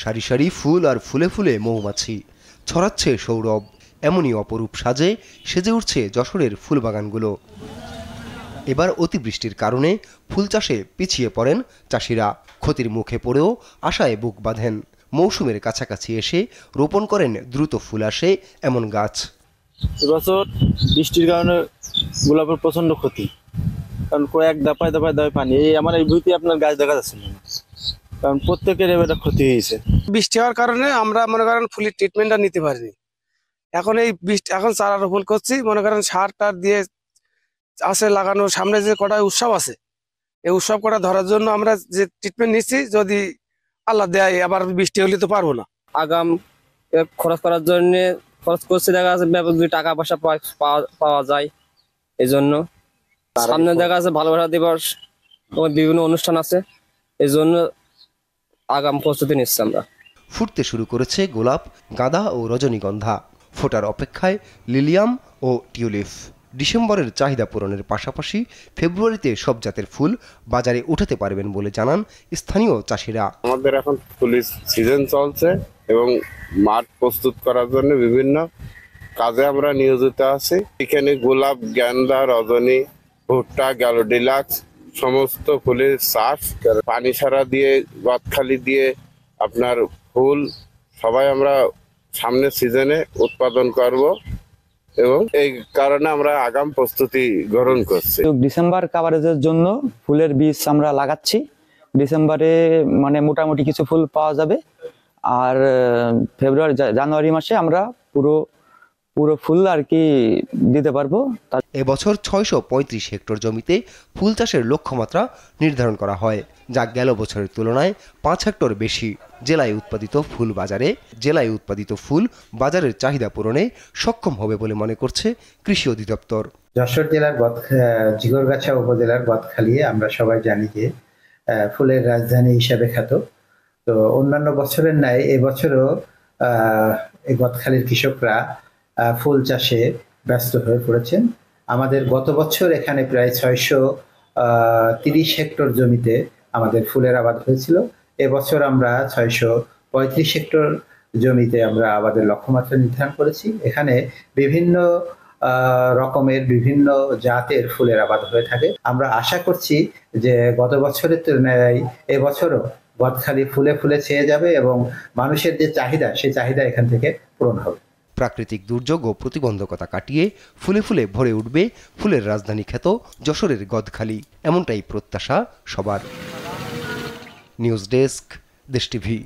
সারি সারি ফুল আর ফুলে ফুলে মৌমাছি, ছড়াচ্ছে সৌরভ। এমনই অপরূপ সেজে উঠছে যশোরের ফুলবাগানগুলো। এবার অতিবৃষ্টির কারণে ফুল চাষে পিছিয়ে পড়েন চাষিরা। ক্ষতির মুখে পড়েও আশায় বুক বাঁধেন। মৌসুমের কাছাকাছি এসে রোপণ করেন দ্রুত ফুল আসে এমন গাছ। এবছর বৃষ্টির কারণে গোলাপের প্রচন্ড ক্ষতি, কারণ কয়েক দফায় পানি। আমার এই ভূমিতে আপনার গাছ দেখা যাচ্ছে না, কারণ প্রত্যেকের এবার ক্ষতি হয়েছে। বৃষ্টি হওয়ার কারণে আমরা মনে করেন ফুলের ট্রিটমেন্টটা নিতে পারিনি। এখন চারা রোপণ করছি, মনে করেন সার টার দিয়ে আছে লাগানো। সামনে যে কটা উৎসব আছে, এই উৎসব কটা ধরার জন্য আমরা যে ট্রিটমেন্ট নিচ্ছি, যদি আল্লাহ দেয় আবার বৃষ্টি হলে তো পারবো না। আগাম খরচ করার জন্য খরচ করছি, দেখা যাচ্ছে ব্যাপক টাকা পয়সা পাওয়া যায়। এই জন্য সামনে দেখা যাচ্ছে ভালোবাসা দিবস, বিভিন্ন অনুষ্ঠান আছে, এই জন্য আগাম প্রস্তুতি নিচ্ছি আমরা। ফুটতে শুরু করেছে গোলাপ, গাঁদা ও রজনীগন্ধা। ফোটার অপেক্ষায় লিলিয়াম ও টিউলিপ। ডিসেম্বরের চাহিদা পূরণের পাশাপাশি ফেব্রুয়ারিতে সব জাতের ফুল বাজারে উঠাতে পারবেন বলে জানান স্থানীয় চাষিরা। আমাদের এখন ফুলের সিজন চলছে এবং মাঠ প্রস্তুত করার জন্য বিভিন্ন কাজে আমরা নিয়োজিত আছি। এখানে গোলাপ, গেন্দা, রজনী, ভুট্টা, গ্যালোডিলাক্স সমস্ত ফুলের চাষ, পানি সারা দিয়ে, গদখালি দিয়ে আপনার ফুল সবাই আমরা সামনের সিজনে উৎপাদন করব এবং এই কারণে আমরা আগাম প্রস্তুতি গ্রহণ করছি। ডিসেম্বর কাভারেজের জন্য ফুলের বীজ আমরা লাগাচ্ছি। ডিসেম্বরে মানে মোটামুটি কিছু ফুল পাওয়া যাবে, আর ফেব্রুয়ারি জানুয়ারি মাসে আমরা পুরো ফুল আর কি দিতে পারবো। এবছর 635 হেক্টর জমিতে ফুল চাষের লক্ষ্যমাত্রা নির্ধারণ করা হয়, যা গেল বছরের তুলনায় 5 হেক্টর বেশি। জেলায় উৎপাদিত ফুল বাজারের চাহিদা পূরণে সক্ষম হবে বলে মনে করছে কৃষি অধিদপ্তর। যশোর জেলার জিগরগাছা উপজেলার গদখালি আমরা সবাই জানি যে ফুলের রাজধানী হিসাবে খ্যাত। তো অন্যান্য বছরের ন্যায় এবছরও এই গদখালির কৃষকরা ফুল চাষে ব্যস্ত হয়ে পড়েছেন। আমাদের গত বছর এখানে প্রায় 630 হেক্টর জমিতে আমাদের ফুলের আবাদ হয়েছিল। এবছর আমরা 635 হেক্টর জমিতে আমরা আবাদের লক্ষ্যমাত্রা নির্ধারণ করেছি। এখানে বিভিন্ন রকমের বিভিন্ন জাতের ফুলের আবাদ হয়ে থাকে। আমরা আশা করছি যে গত বছরের তুলনায় এবছরও গদখালি ফুলে ফুলে ছেয়ে যাবে এবং মানুষের যে চাহিদা, সেই চাহিদা এখান থেকে পূরণ হবে। প্রাকৃতিক দুর্যোগ ও প্রতিবন্ধকতা কাটিয়ে ফুলে ফুলে ভরে উঠবে ফুলের রাজধানী খ্যাত যশোরের গদখালি, এমনটাই প্রত্যাশা সবার। নিউজ ডেস্ক, দেশ টিভি।